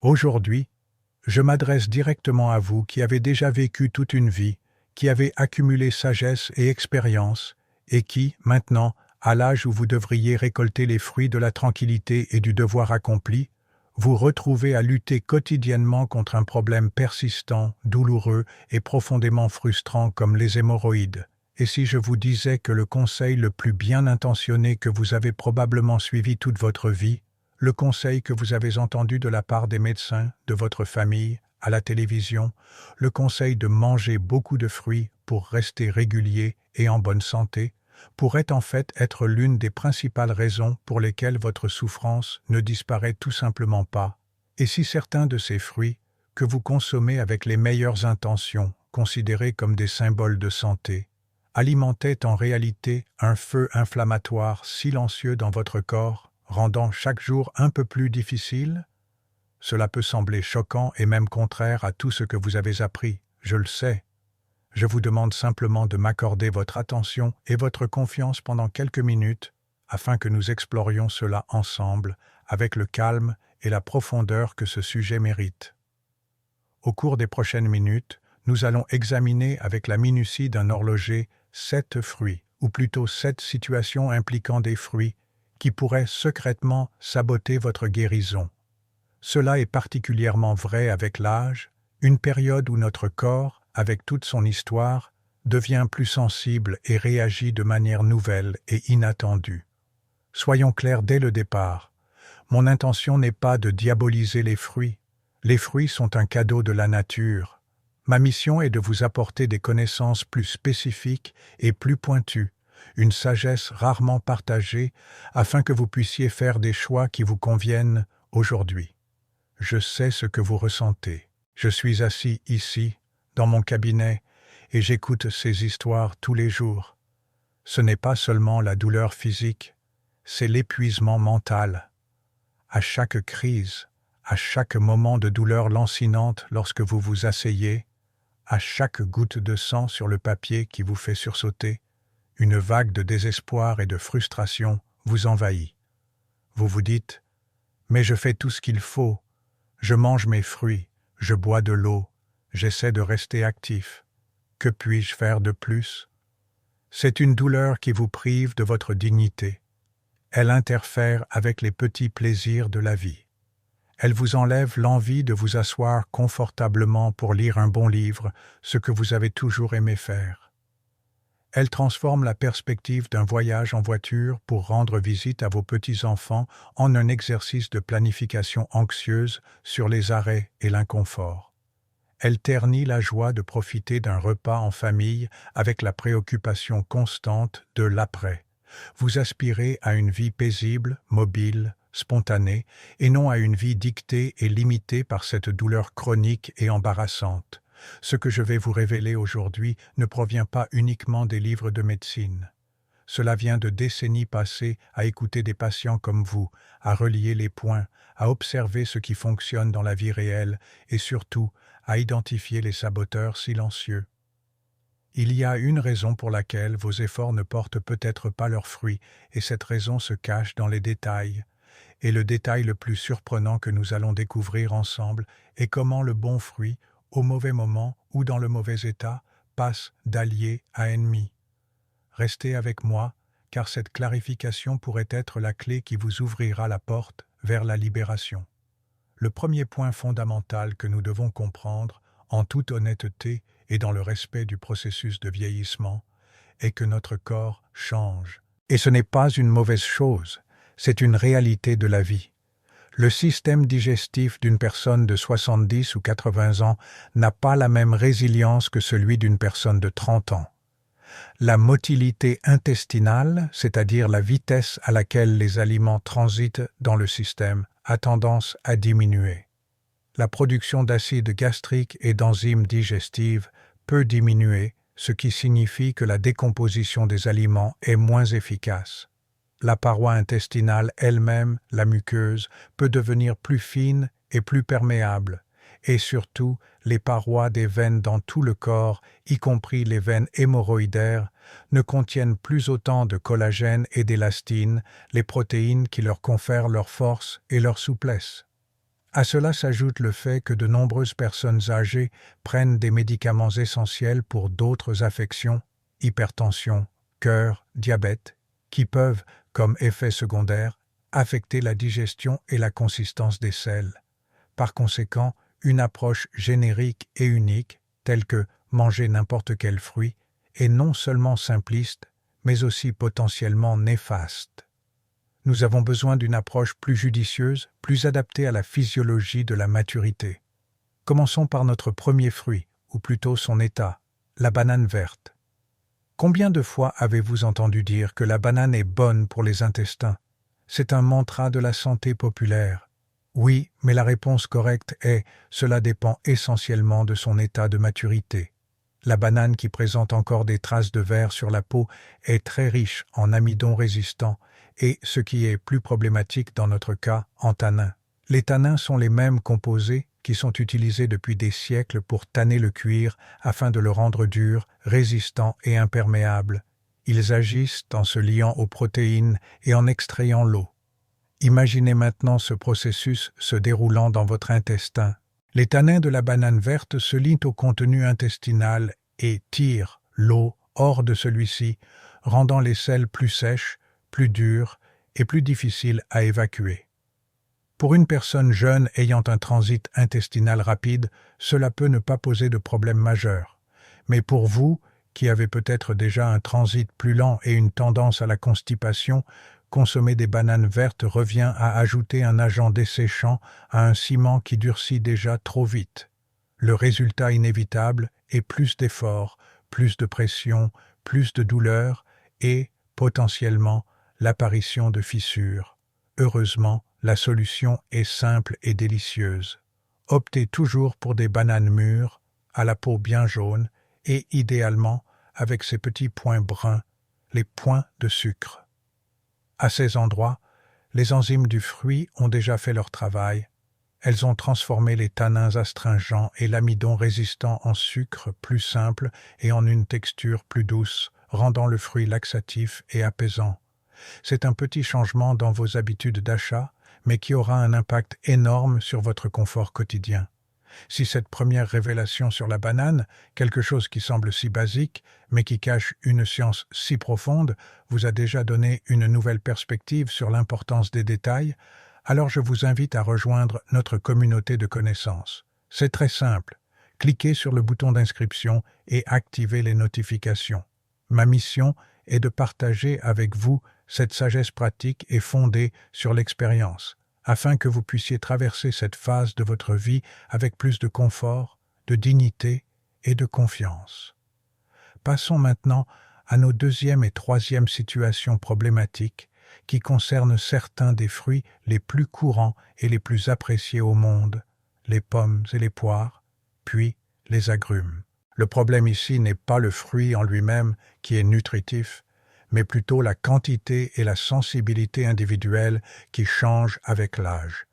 Aujourd'hui, je m'adresse directement à vous qui avez déjà vécu toute une vie, qui avez accumulé sagesse et expérience, et qui, maintenant, à l'âge où vous devriez récolter les fruits de la tranquillité et du devoir accompli, vous retrouvez à lutter quotidiennement contre un problème persistant, douloureux et profondément frustrant comme les hémorroïdes. Et si je vous disais que le conseil le plus bien intentionné que vous avez probablement suivi toute votre vie, le conseil que vous avez entendu de la part des médecins, de votre famille, à la télévision, le conseil de manger beaucoup de fruits pour rester régulier et en bonne santé, pourrait en fait être l'une des principales raisons pour lesquelles votre souffrance ne disparaît tout simplement pas. Et si certains de ces fruits, que vous consommez avec les meilleures intentions, considérés comme des symboles de santé, alimentaient en réalité un feu inflammatoire silencieux dans votre corps, rendant chaque jour un peu plus difficile? Cela peut sembler choquant et même contraire à tout ce que vous avez appris, je le sais. Je vous demande simplement de m'accorder votre attention et votre confiance pendant quelques minutes afin que nous explorions cela ensemble avec le calme et la profondeur que ce sujet mérite. Au cours des prochaines minutes, nous allons examiner avec la minutie d'un horloger 7 fruits, ou plutôt 7 situations impliquant des fruits, qui pourraient secrètement saboter votre guérison. Cela est particulièrement vrai avec l'âge, une période où notre corps, avec toute son histoire, devient plus sensible et réagit de manière nouvelle et inattendue. Soyons clairs dès le départ, mon intention n'est pas de diaboliser les fruits. Les fruits sont un cadeau de la nature. Ma mission est de vous apporter des connaissances plus spécifiques et plus pointues, une sagesse rarement partagée, afin que vous puissiez faire des choix qui vous conviennent aujourd'hui. Je sais ce que vous ressentez. Je suis assis ici, dans mon cabinet, et j'écoute ces histoires tous les jours. Ce n'est pas seulement la douleur physique, c'est l'épuisement mental. À chaque crise, à chaque moment de douleur lancinante lorsque vous vous asseyez, à chaque goutte de sang sur le papier qui vous fait sursauter, une vague de désespoir et de frustration vous envahit. Vous vous dites « Mais je fais tout ce qu'il faut, je mange mes fruits, je bois de l'eau, j'essaie de rester actif. Que puis-je faire de plus ?» C'est une douleur qui vous prive de votre dignité. Elle interfère avec les petits plaisirs de la vie. Elle vous enlève l'envie de vous asseoir confortablement pour lire un bon livre, ce que vous avez toujours aimé faire. Elle transforme la perspective d'un voyage en voiture pour rendre visite à vos petits-enfants en un exercice de planification anxieuse sur les arrêts et l'inconfort. Elle ternit la joie de profiter d'un repas en famille avec la préoccupation constante de l'après. Vous aspirez à une vie paisible, mobile, spontanée, et non à une vie dictée et limitée par cette douleur chronique et embarrassante. Ce que je vais vous révéler aujourd'hui ne provient pas uniquement des livres de médecine. Cela vient de décennies passées à écouter des patients comme vous, à relier les points, à observer ce qui fonctionne dans la vie réelle et surtout à identifier les saboteurs silencieux. Il y a une raison pour laquelle vos efforts ne portent peut-être pas leurs fruits, et cette raison se cache dans les détails. Et le détail le plus surprenant que nous allons découvrir ensemble est comment le bon fruit, au mauvais moment ou dans le mauvais état, passe d'allié à ennemi. Restez avec moi, car cette clarification pourrait être la clé qui vous ouvrira la porte vers la libération. Le premier point fondamental que nous devons comprendre, en toute honnêteté et dans le respect du processus de vieillissement, est que notre corps change. Et ce n'est pas une mauvaise chose, c'est une réalité de la vie. Le système digestif d'une personne de 70 ou 80 ans n'a pas la même résilience que celui d'une personne de 30 ans. La motilité intestinale, c'est-à-dire la vitesse à laquelle les aliments transitent dans le système, a tendance à diminuer. La production d'acide gastrique et d'enzymes digestives peut diminuer, ce qui signifie que la décomposition des aliments est moins efficace. La paroi intestinale elle-même, la muqueuse, peut devenir plus fine et plus perméable, et surtout, les parois des veines dans tout le corps, y compris les veines hémorroïdaires, ne contiennent plus autant de collagène et d'élastine, les protéines qui leur confèrent leur force et leur souplesse. À cela s'ajoute le fait que de nombreuses personnes âgées prennent des médicaments essentiels pour d'autres affections, hypertension, cœur, diabète, qui peuvent, comme effet secondaire, affecter la digestion et la consistance des selles. Par conséquent, une approche générique et unique, telle que manger n'importe quel fruit, est non seulement simpliste, mais aussi potentiellement néfaste. Nous avons besoin d'une approche plus judicieuse, plus adaptée à la physiologie de la maturité. Commençons par notre premier fruit, ou plutôt son état, la banane verte. Combien de fois avez-vous entendu dire que la banane est bonne pour les intestins? C'est un mantra de la santé populaire. Oui, mais la réponse correcte est « cela dépend essentiellement de son état de maturité ». La banane qui présente encore des traces de verre sur la peau est très riche en amidon résistants et, ce qui est plus problématique dans notre cas, en tanins. Les tanins sont les mêmes composés qui sont utilisés depuis des siècles pour tanner le cuir afin de le rendre dur, résistant et imperméable. Ils agissent en se liant aux protéines et en extrayant l'eau. Imaginez maintenant ce processus se déroulant dans votre intestin. Les tanins de la banane verte se lient au contenu intestinal et tirent l'eau hors de celui-ci, rendant les selles plus sèches, plus dures et plus difficiles à évacuer. Pour une personne jeune ayant un transit intestinal rapide, cela peut ne pas poser de problème majeur. Mais pour vous, qui avez peut-être déjà un transit plus lent et une tendance à la constipation, consommer des bananes vertes revient à ajouter un agent desséchant à un ciment qui durcit déjà trop vite. Le résultat inévitable est plus d'efforts, plus de pression, plus de douleur et, potentiellement, l'apparition de fissures. Heureusement, la solution est simple et délicieuse. Optez toujours pour des bananes mûres, à la peau bien jaune et, idéalement, avec ces petits points bruns, les points de sucre. À ces endroits, les enzymes du fruit ont déjà fait leur travail. Elles ont transformé les tanins astringents et l'amidon résistant en sucre plus simple et en une texture plus douce, rendant le fruit laxatif et apaisant. C'est un petit changement dans vos habitudes d'achat, mais qui aura un impact énorme sur votre confort quotidien. Si cette première révélation sur la banane, quelque chose qui semble si basique, mais qui cache une science si profonde, vous a déjà donné une nouvelle perspective sur l'importance des détails, alors je vous invite à rejoindre notre communauté de connaissances. C'est très simple. Cliquez sur le bouton d'inscription et activez les notifications. Ma mission est de partager avec vous cette sagesse pratique et fondée sur l'expérience, afin que vous puissiez traverser cette phase de votre vie avec plus de confort, de dignité et de confiance. Passons maintenant à nos deuxième et troisième situations problématiques qui concernent certains des fruits les plus courants et les plus appréciés au monde, les pommes et les poires, puis les agrumes. Le problème ici n'est pas le fruit en lui-même qui est nutritif, mais plutôt la quantité et la sensibilité individuelle qui changent avec l'âge.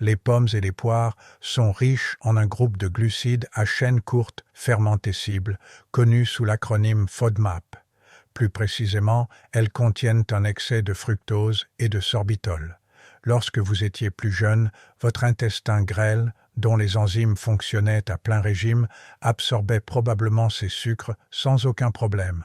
Les pommes et les poires sont riches en un groupe de glucides à chaîne courte fermentescibles, connu sous l'acronyme FODMAP. Plus précisément, elles contiennent un excès de fructose et de sorbitol. Lorsque vous étiez plus jeune, votre intestin grêle, dont les enzymes fonctionnaient à plein régime, absorbait probablement ces sucres sans aucun problème.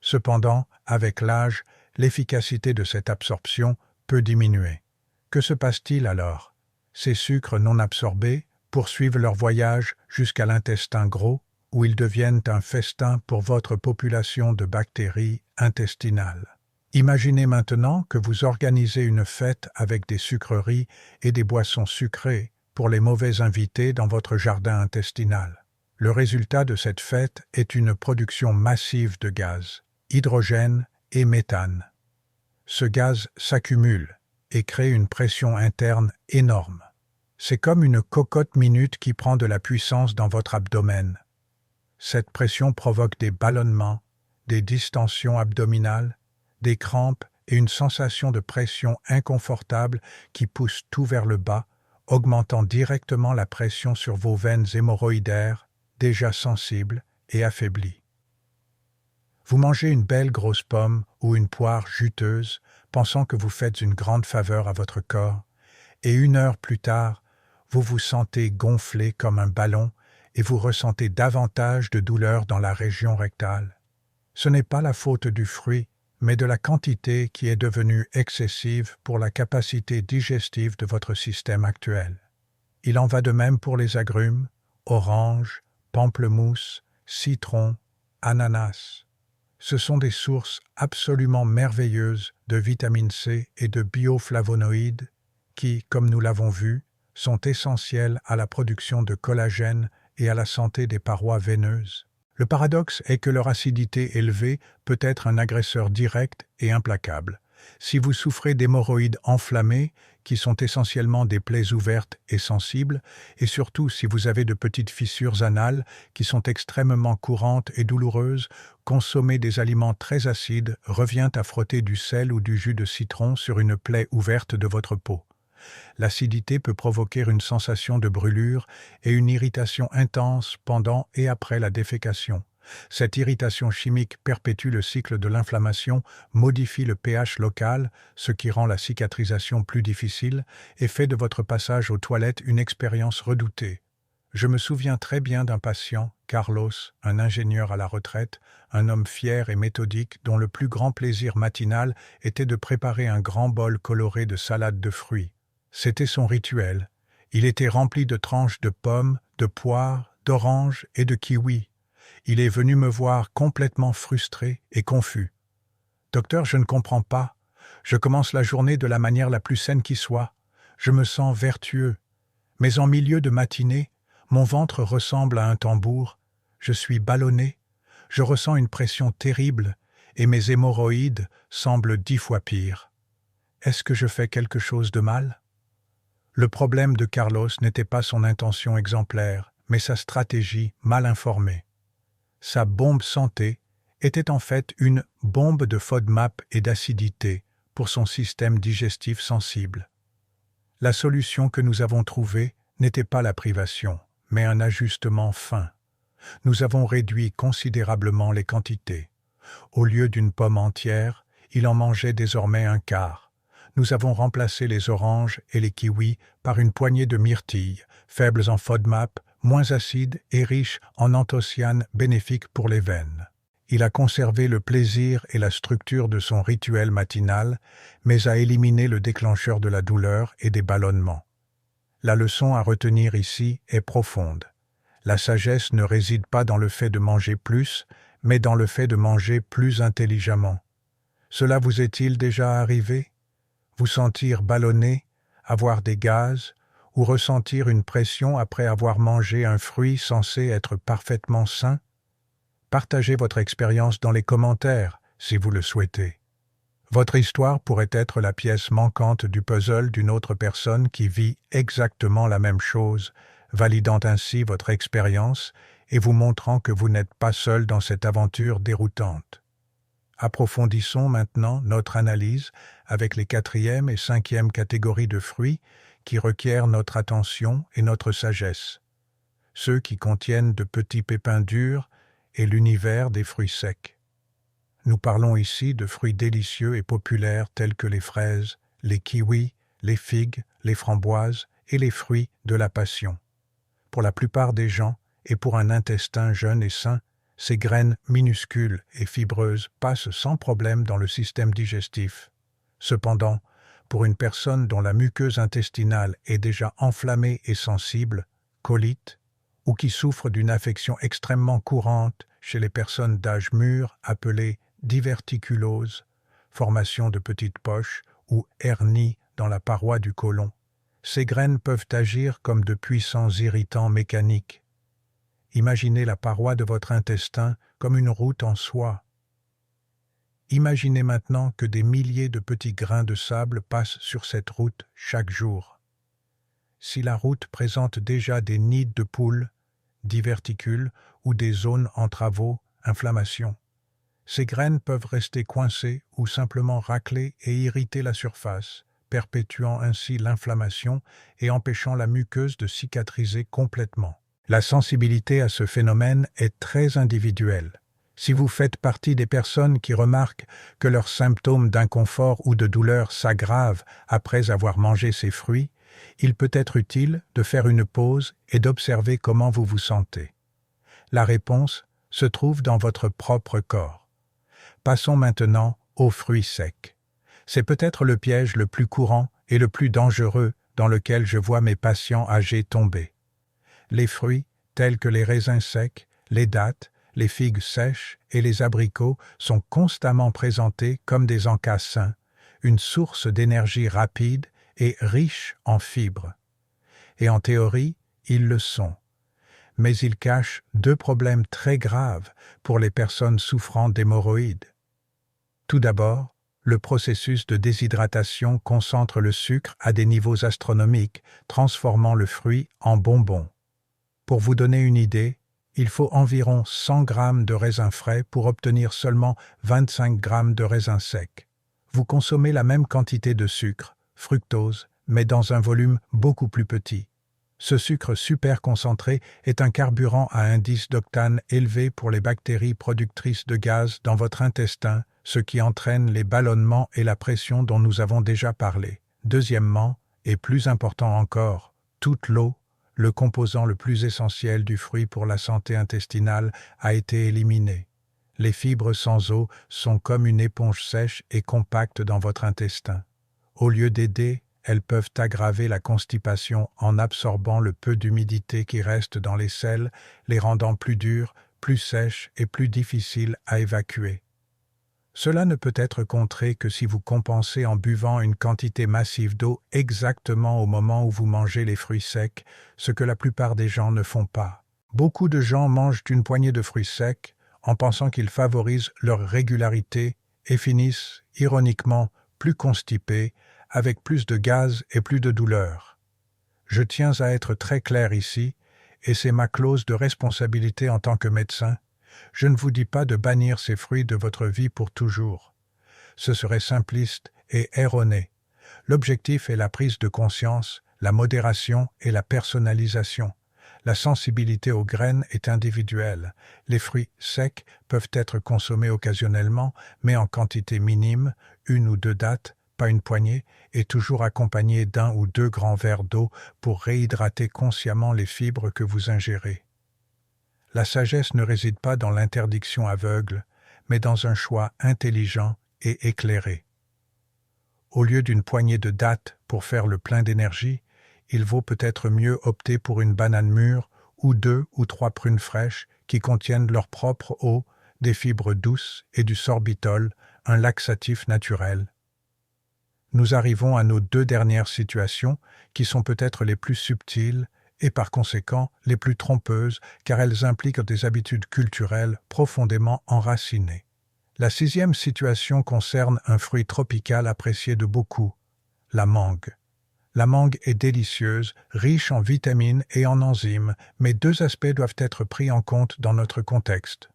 Cependant, avec l'âge, l'efficacité de cette absorption peut diminuer. Que se passe-t-il alors? Ces sucres non absorbés poursuivent leur voyage jusqu'à l'intestin gros, où ils deviennent un festin pour votre population de bactéries intestinales. Imaginez maintenant que vous organisez une fête avec des sucreries et des boissons sucrées pour les mauvais invités dans votre jardin intestinal. Le résultat de cette fête est une production massive de gaz, hydrogène et méthane. Ce gaz s'accumule et crée une pression interne énorme. C'est comme une cocotte minute qui prend de la puissance dans votre abdomen. Cette pression provoque des ballonnements, des distensions abdominales, des crampes et une sensation de pression inconfortable qui pousse tout vers le bas, augmentant directement la pression sur vos veines hémorroïdaires, déjà sensibles et affaiblies. Vous mangez une belle grosse pomme ou une poire juteuse, pensant que vous faites une grande faveur à votre corps, et 1 heure plus tard, Vous vous sentez gonflé comme un ballon et vous ressentez davantage de douleur dans la région rectale. Ce n'est pas la faute du fruit, mais de la quantité qui est devenue excessive pour la capacité digestive de votre système actuel. Il en va de même pour les agrumes, oranges, pamplemousse, citron, ananas. Ce sont des sources absolument merveilleuses de vitamine C et de bioflavonoïdes qui, comme nous l'avons vu, sont essentiels à la production de collagène et à la santé des parois veineuses. Le paradoxe est que leur acidité élevée peut être un agresseur direct et implacable. Si vous souffrez d'hémorroïdes enflammées, qui sont essentiellement des plaies ouvertes et sensibles, et surtout si vous avez de petites fissures anales qui sont extrêmement courantes et douloureuses, consommer des aliments très acides revient à frotter du sel ou du jus de citron sur une plaie ouverte de votre peau. L'acidité peut provoquer une sensation de brûlure et une irritation intense pendant et après la défécation. Cette irritation chimique perpétue le cycle de l'inflammation, modifie le pH local, ce qui rend la cicatrisation plus difficile, et fait de votre passage aux toilettes une expérience redoutée. Je me souviens très bien d'un patient, Carlos, un ingénieur à la retraite, un homme fier et méthodique dont le plus grand plaisir matinal était de préparer un grand bol coloré de salade de fruits. C'était son rituel. Il était rempli de tranches de pommes, de poires, d'oranges et de kiwis. Il est venu me voir complètement frustré et confus. « Docteur, je ne comprends pas. Je commence la journée de la manière la plus saine qui soit. Je me sens vertueux. Mais en milieu de matinée, mon ventre ressemble à un tambour. Je suis ballonné. Je ressens une pression terrible et mes hémorroïdes semblent 10 fois pires. Est-ce que je fais quelque chose de mal ?» Le problème de Carlos n'était pas son intention exemplaire, mais sa stratégie mal informée. Sa bombe santé était en fait une bombe de FODMAP et d'acidité pour son système digestif sensible. La solution que nous avons trouvée n'était pas la privation, mais un ajustement fin. Nous avons réduit considérablement les quantités. Au lieu d'une pomme entière, il en mangeait désormais un quart. Nous avons remplacé les oranges et les kiwis par une poignée de myrtilles, faibles en FODMAP, moins acides et riches en anthocyanes bénéfiques pour les veines. Il a conservé le plaisir et la structure de son rituel matinal, mais a éliminé le déclencheur de la douleur et des ballonnements. La leçon à retenir ici est profonde. La sagesse ne réside pas dans le fait de manger plus, mais dans le fait de manger plus intelligemment. Cela vous est-il déjà arrivé? Vous sentir ballonné, avoir des gaz, ou ressentir une pression après avoir mangé un fruit censé être parfaitement sain? Partagez votre expérience dans les commentaires, si vous le souhaitez. Votre histoire pourrait être la pièce manquante du puzzle d'une autre personne qui vit exactement la même chose, validant ainsi votre expérience et vous montrant que vous n'êtes pas seul dans cette aventure déroutante. Approfondissons maintenant notre analyse avec les 4e et 5e catégories de fruits qui requièrent notre attention et notre sagesse. Ceux qui contiennent de petits pépins durs et l'univers des fruits secs. Nous parlons ici de fruits délicieux et populaires tels que les fraises, les kiwis, les figues, les framboises et les fruits de la passion. Pour la plupart des gens, et pour un intestin jeune et sain, ces graines minuscules et fibreuses passent sans problème dans le système digestif. Cependant, pour une personne dont la muqueuse intestinale est déjà enflammée et sensible, colite, ou qui souffre d'une affection extrêmement courante chez les personnes d'âge mûr appelée diverticulose, formation de petites poches ou hernie dans la paroi du côlon, ces graines peuvent agir comme de puissants irritants mécaniques. Imaginez la paroi de votre intestin comme une route en soi. Imaginez maintenant que des milliers de petits grains de sable passent sur cette route chaque jour. Si la route présente déjà des nids de poules, diverticules ou des zones en travaux, inflammation, ces graines peuvent rester coincées ou simplement racler et irriter la surface, perpétuant ainsi l'inflammation et empêchant la muqueuse de cicatriser complètement. La sensibilité à ce phénomène est très individuelle. Si vous faites partie des personnes qui remarquent que leurs symptômes d'inconfort ou de douleur s'aggravent après avoir mangé ces fruits, il peut être utile de faire une pause et d'observer comment vous vous sentez. La réponse se trouve dans votre propre corps. Passons maintenant aux fruits secs. C'est peut-être le piège le plus courant et le plus dangereux dans lequel je vois mes patients âgés tomber. Les fruits, tels que les raisins secs, les dattes, les figues sèches et les abricots, sont constamment présentés comme des encas sains, une source d'énergie rapide et riche en fibres. Et en théorie, ils le sont. Mais ils cachent deux problèmes très graves pour les personnes souffrant d'hémorroïdes. Tout d'abord, le processus de déshydratation concentre le sucre à des niveaux astronomiques, transformant le fruit en bonbon. Pour vous donner une idée, il faut environ 100 grammes de raisins frais pour obtenir seulement 25 grammes de raisins secs. Vous consommez la même quantité de sucre, fructose, mais dans un volume beaucoup plus petit. Ce sucre super concentré est un carburant à indice d'octane élevé pour les bactéries productrices de gaz dans votre intestin, ce qui entraîne les ballonnements et la pression dont nous avons déjà parlé. Deuxièmement, et plus important encore, toute l'eau, le composant le plus essentiel du fruit pour la santé intestinale, a été éliminée. Les fibres sans eau sont comme une éponge sèche et compacte dans votre intestin. Au lieu d'aider, elles peuvent aggraver la constipation en absorbant le peu d'humidité qui reste dans les selles, les rendant plus dures, plus sèches et plus difficiles à évacuer. Cela ne peut être contré que si vous compensez en buvant une quantité massive d'eau exactement au moment où vous mangez les fruits secs, ce que la plupart des gens ne font pas. Beaucoup de gens mangent une poignée de fruits secs en pensant qu'ils favorisent leur régularité et finissent, ironiquement, plus constipés, avec plus de gaz et plus de douleur. Je tiens à être très clair ici, et c'est ma clause de responsabilité en tant que médecin. Je ne vous dis pas de bannir ces fruits de votre vie pour toujours. Ce serait simpliste et erroné. L'objectif est la prise de conscience, la modération et la personnalisation. La sensibilité aux graines est individuelle. Les fruits secs peuvent être consommés occasionnellement, mais en quantité minime, 1 ou 2 dattes, pas une poignée, et toujours accompagnés d'1 ou 2 grands verres d'eau pour réhydrater consciemment les fibres que vous ingérez. La sagesse ne réside pas dans l'interdiction aveugle, mais dans un choix intelligent et éclairé. Au lieu d'une poignée de dattes pour faire le plein d'énergie, il vaut peut-être mieux opter pour une banane mûre ou 2 ou 3 prunes fraîches qui contiennent leur propre eau, des fibres douces et du sorbitol, un laxatif naturel. Nous arrivons à nos 2 dernières situations qui sont peut-être les plus subtiles et par conséquent les plus trompeuses car elles impliquent des habitudes culturelles profondément enracinées. La 6e situation concerne un fruit tropical apprécié de beaucoup, la mangue. La mangue est délicieuse, riche en vitamines et en enzymes, mais 2 aspects doivent être pris en compte dans notre contexte.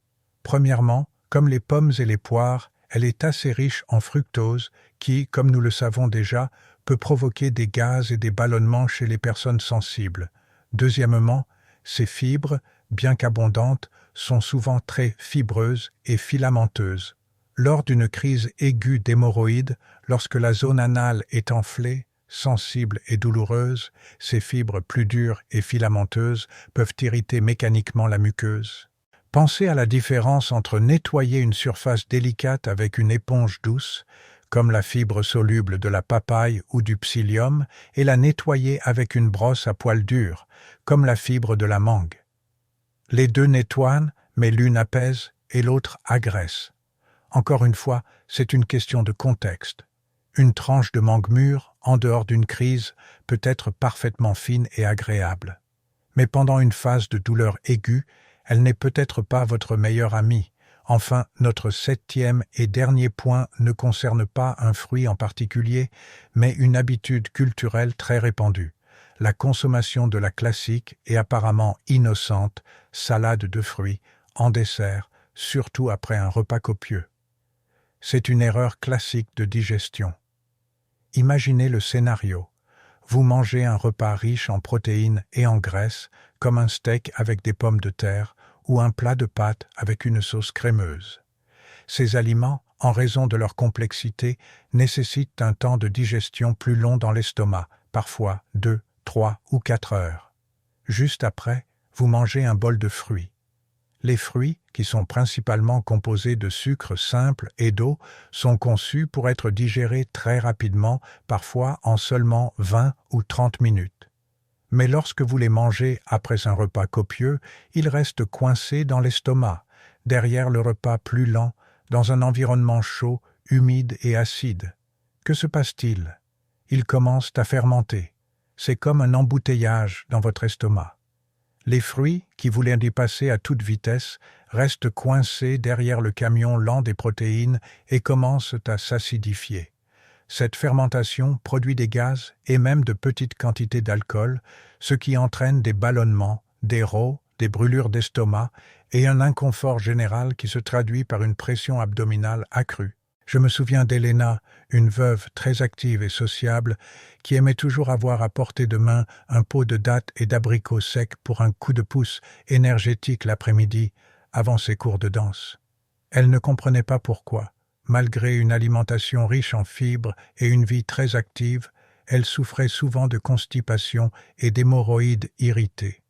Premièrement, comme les pommes et les poires, elle est assez riche en fructose qui, comme nous le savons déjà, peut provoquer des gaz et des ballonnements chez les personnes sensibles. Deuxièmement, ces fibres, bien qu'abondantes, sont souvent très fibreuses et filamenteuses. Lors d'une crise aiguë d'hémorroïdes, lorsque la zone anale est enflée, sensible et douloureuse, ces fibres plus dures et filamenteuses peuvent irriter mécaniquement la muqueuse. Pensez à la différence entre nettoyer une surface délicate avec une éponge douce, comme la fibre soluble de la papaye ou du psyllium, et la nettoyer avec une brosse à poils durs, comme la fibre de la mangue. Les 2 nettoient, mais l'une apaise et l'autre agresse. Encore une fois, c'est une question de contexte. Une tranche de mangue mûre, en dehors d'une crise, peut être parfaitement fine et agréable. Mais pendant une phase de douleur aiguë, elle n'est peut-être pas votre meilleure amie. Enfin, notre 7e et dernier point ne concerne pas un fruit en particulier, mais une habitude culturelle très répandue. La consommation de la classique et apparemment innocente salade de fruits en dessert, surtout après un repas copieux. C'est une erreur classique de digestion. Imaginez le scénario. Vous mangez un repas riche en protéines et en graisses, comme un steak avec des pommes de terre ou un plat de pâtes avec une sauce crémeuse. Ces aliments, en raison de leur complexité, nécessitent un temps de digestion plus long dans l'estomac, parfois 2, 3 ou 4 heures. Juste après, vous mangez un bol de fruits. Les fruits, qui sont principalement composés de sucre simple et d'eau, sont conçus pour être digérés très rapidement, parfois en seulement 20 ou 30 minutes. Mais lorsque vous les mangez après un repas copieux, ils restent coincés dans l'estomac, derrière le repas plus lent, dans un environnement chaud, humide et acide. Que se passe-t-il? Ils commencent à fermenter. C'est comme un embouteillage dans votre estomac. Les fruits, qui voulaient y passer à toute vitesse, restent coincés derrière le camion lent des protéines et commencent à s'acidifier. Cette fermentation produit des gaz et même de petites quantités d'alcool, ce qui entraîne des ballonnements, des raux, des brûlures d'estomac et un inconfort général qui se traduit par une pression abdominale accrue. Je me souviens d'Elena, une veuve très active et sociable, qui aimait toujours avoir à portée de main un pot de dattes et d'abricots secs pour un coup de pouce énergétique l'après-midi, avant ses cours de danse. Elle ne comprenait pas pourquoi, malgré une alimentation riche en fibres et une vie très active, elle souffrait souvent de constipation et d'hémorroïdes irritées.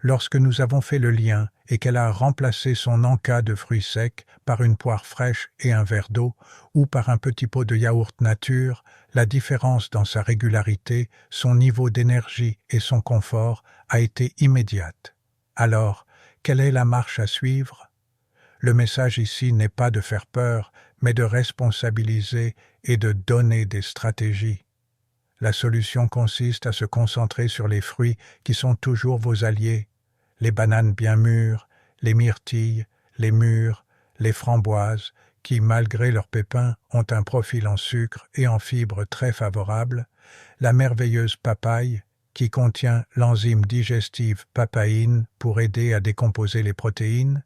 Lorsque nous avons fait le lien et qu'elle a remplacé son encas de fruits secs par une poire fraîche et un verre d'eau, ou par un petit pot de yaourt nature, la différence dans sa régularité, son niveau d'énergie et son confort a été immédiate. Alors, quelle est la marche à suivre? Le message ici n'est pas de faire peur, mais de responsabiliser et de donner des stratégies. La solution consiste à se concentrer sur les fruits qui sont toujours vos alliés, les bananes bien mûres, les myrtilles, les mûres, les framboises, qui, malgré leurs pépins, ont un profil en sucre et en fibres très favorable, la merveilleuse papaye, qui contient l'enzyme digestive papaïne pour aider à décomposer les protéines,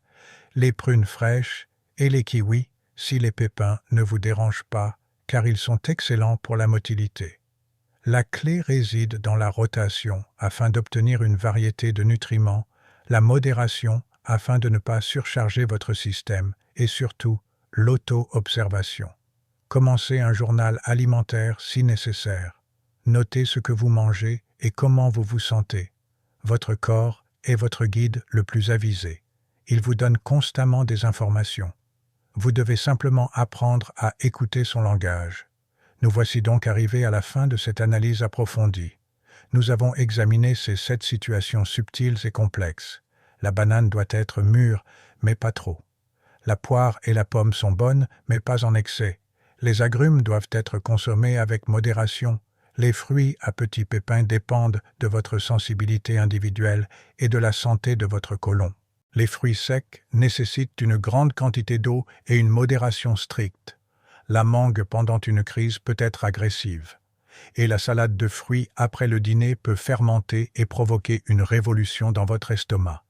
les prunes fraîches et les kiwis, si les pépins ne vous dérangent pas, car ils sont excellents pour la motilité. La clé réside dans la rotation afin d'obtenir une variété de nutriments, la modération afin de ne pas surcharger votre système et surtout l'auto-observation. Commencez un journal alimentaire si nécessaire. Notez ce que vous mangez et comment vous vous sentez. Votre corps est votre guide le plus avisé. Il vous donne constamment des informations. Vous devez simplement apprendre à écouter son langage. Nous voici donc arrivés à la fin de cette analyse approfondie. Nous avons examiné ces 7 situations subtiles et complexes. La banane doit être mûre, mais pas trop. La poire et la pomme sont bonnes, mais pas en excès. Les agrumes doivent être consommés avec modération. Les fruits à petits pépins dépendent de votre sensibilité individuelle et de la santé de votre côlon. Les fruits secs nécessitent une grande quantité d'eau et une modération stricte. La mangue pendant une crise peut être agressive. Et la salade de fruits après le dîner peut fermenter et provoquer une révolution dans votre estomac.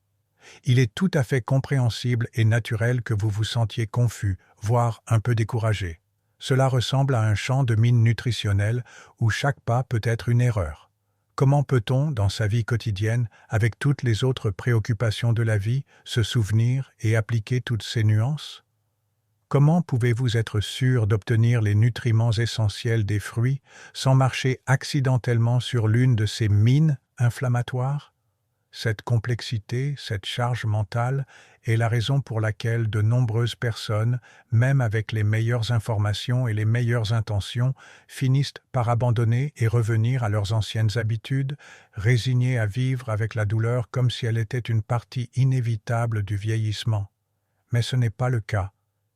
Il est tout à fait compréhensible et naturel que vous vous sentiez confus, voire un peu découragé. Cela ressemble à un champ de mine nutritionnelle où chaque pas peut être une erreur. Comment peut-on, dans sa vie quotidienne, avec toutes les autres préoccupations de la vie, se souvenir et appliquer toutes ces nuances? Comment pouvez-vous être sûr d'obtenir les nutriments essentiels des fruits sans marcher accidentellement sur l'une de ces mines inflammatoires? Cette complexité, cette charge mentale est la raison pour laquelle de nombreuses personnes, même avec les meilleures informations et les meilleures intentions, finissent par abandonner et revenir à leurs anciennes habitudes, résignées à vivre avec la douleur comme si elle était une partie inévitable du vieillissement. Mais ce n'est pas le cas.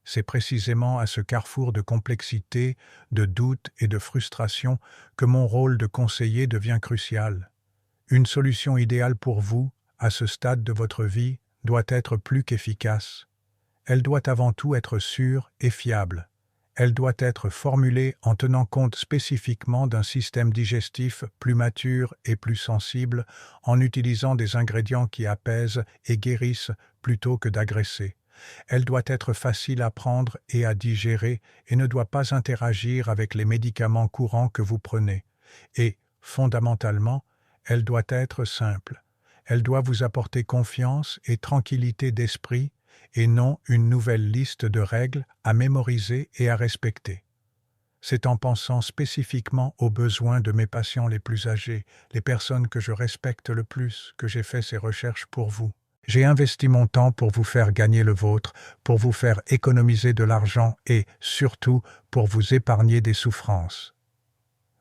C'est précisément à ce carrefour de complexité, de doute et de frustration que mon rôle de conseiller devient crucial. Une solution idéale pour vous, à ce stade de votre vie, doit être plus qu'efficace. Elle doit avant tout être sûre et fiable. Elle doit être formulée en tenant compte spécifiquement d'un système digestif plus mature et plus sensible, en utilisant des ingrédients qui apaisent et guérissent plutôt que d'agresser. Elle doit être facile à prendre et à digérer et ne doit pas interagir avec les médicaments courants que vous prenez. Et, fondamentalement, elle doit être simple. Elle doit vous apporter confiance et tranquillité d'esprit et non une nouvelle liste de règles à mémoriser et à respecter. C'est en pensant spécifiquement aux besoins de mes patients les plus âgés, les personnes que je respecte le plus, que j'ai fait ces recherches pour vous. J'ai investi mon temps pour vous faire gagner le vôtre, pour vous faire économiser de l'argent et, surtout, pour vous épargner des souffrances.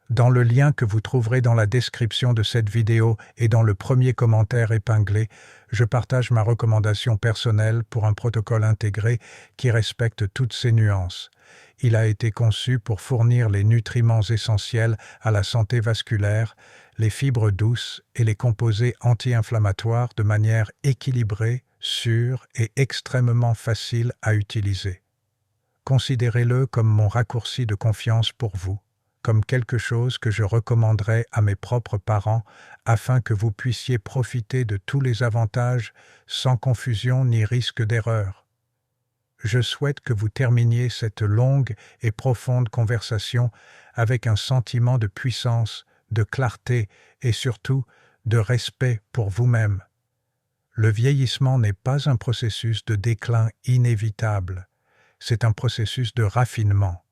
Dans le lien que vous trouverez dans la description de cette vidéo et dans le premier commentaire épinglé, je partage ma recommandation personnelle pour un protocole intégré qui respecte toutes ces nuances. Il a été conçu pour fournir les nutriments essentiels à la santé vasculaire, les fibres douces et les composés anti-inflammatoires de manière équilibrée, sûre et extrêmement facile à utiliser. Considérez-le comme mon raccourci de confiance pour vous, comme quelque chose que je recommanderais à mes propres parents afin que vous puissiez profiter de tous les avantages sans confusion ni risque d'erreur. Je souhaite que vous terminiez cette longue et profonde conversation avec un sentiment de puissance, de clarté et surtout de respect pour vous-même. Le vieillissement n'est pas un processus de déclin inévitable, c'est un processus de raffinement.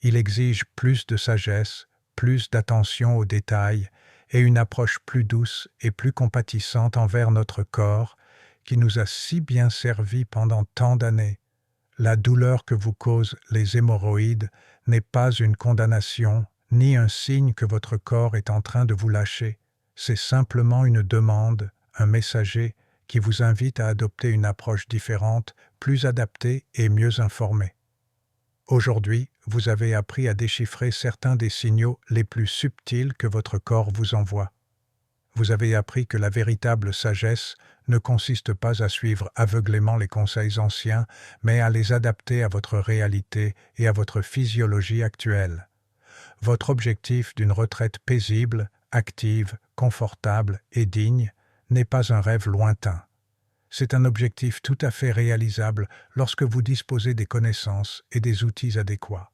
Il exige plus de sagesse, plus d'attention aux détails et une approche plus douce et plus compatissante envers notre corps qui nous a si bien servi pendant tant d'années. La douleur que vous causent les hémorroïdes n'est pas une condamnation ni un signe que votre corps est en train de vous lâcher. C'est simplement une demande, un messager qui vous invite à adopter une approche différente, plus adaptée et mieux informée. Aujourd'hui, vous avez appris à déchiffrer certains des signaux les plus subtils que votre corps vous envoie. Vous avez appris que la véritable sagesse ne consiste pas à suivre aveuglément les conseils anciens, mais à les adapter à votre réalité et à votre physiologie actuelle. Votre objectif d'une retraite paisible, active, confortable et digne n'est pas un rêve lointain. C'est un objectif tout à fait réalisable lorsque vous disposez des connaissances et des outils adéquats.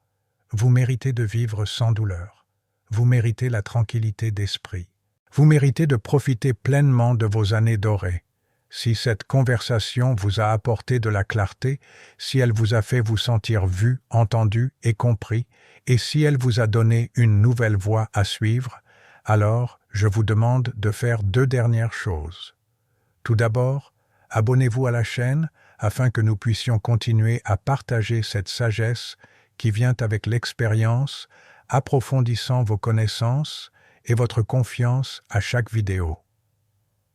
Vous méritez de vivre sans douleur. Vous méritez la tranquillité d'esprit. Vous méritez de profiter pleinement de vos années dorées. Si cette conversation vous a apporté de la clarté, si elle vous a fait vous sentir vu, entendu et compris, et si elle vous a donné une nouvelle voie à suivre, alors je vous demande de faire 2 dernières choses. Tout d'abord, abonnez-vous à la chaîne afin que nous puissions continuer à partager cette sagesse qui vient avec l'expérience, approfondissant vos connaissances et votre confiance à chaque vidéo.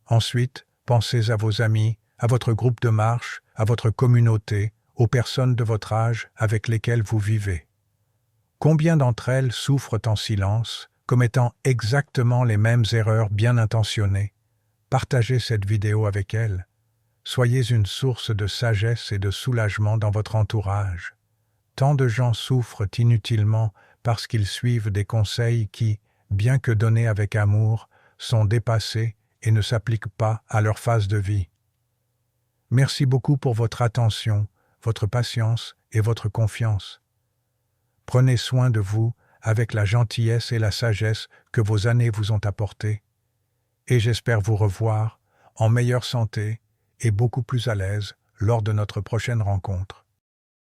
Ensuite, pensez à vos amis, à votre groupe de marche, à votre communauté, aux personnes de votre âge avec lesquelles vous vivez. Combien d'entre elles souffrent en silence, commettant exactement les mêmes erreurs bien intentionnées? Partagez cette vidéo avec elles. Soyez une source de sagesse et de soulagement dans votre entourage. Tant de gens souffrent inutilement parce qu'ils suivent des conseils qui, bien que donnés avec amour, sont dépassés et ne s'appliquent pas à leur phase de vie. Merci beaucoup pour votre attention, votre patience et votre confiance. Prenez soin de vous avec la gentillesse et la sagesse que vos années vous ont apportées, et j'espère vous revoir en meilleure santé et beaucoup plus à l'aise lors de notre prochaine rencontre.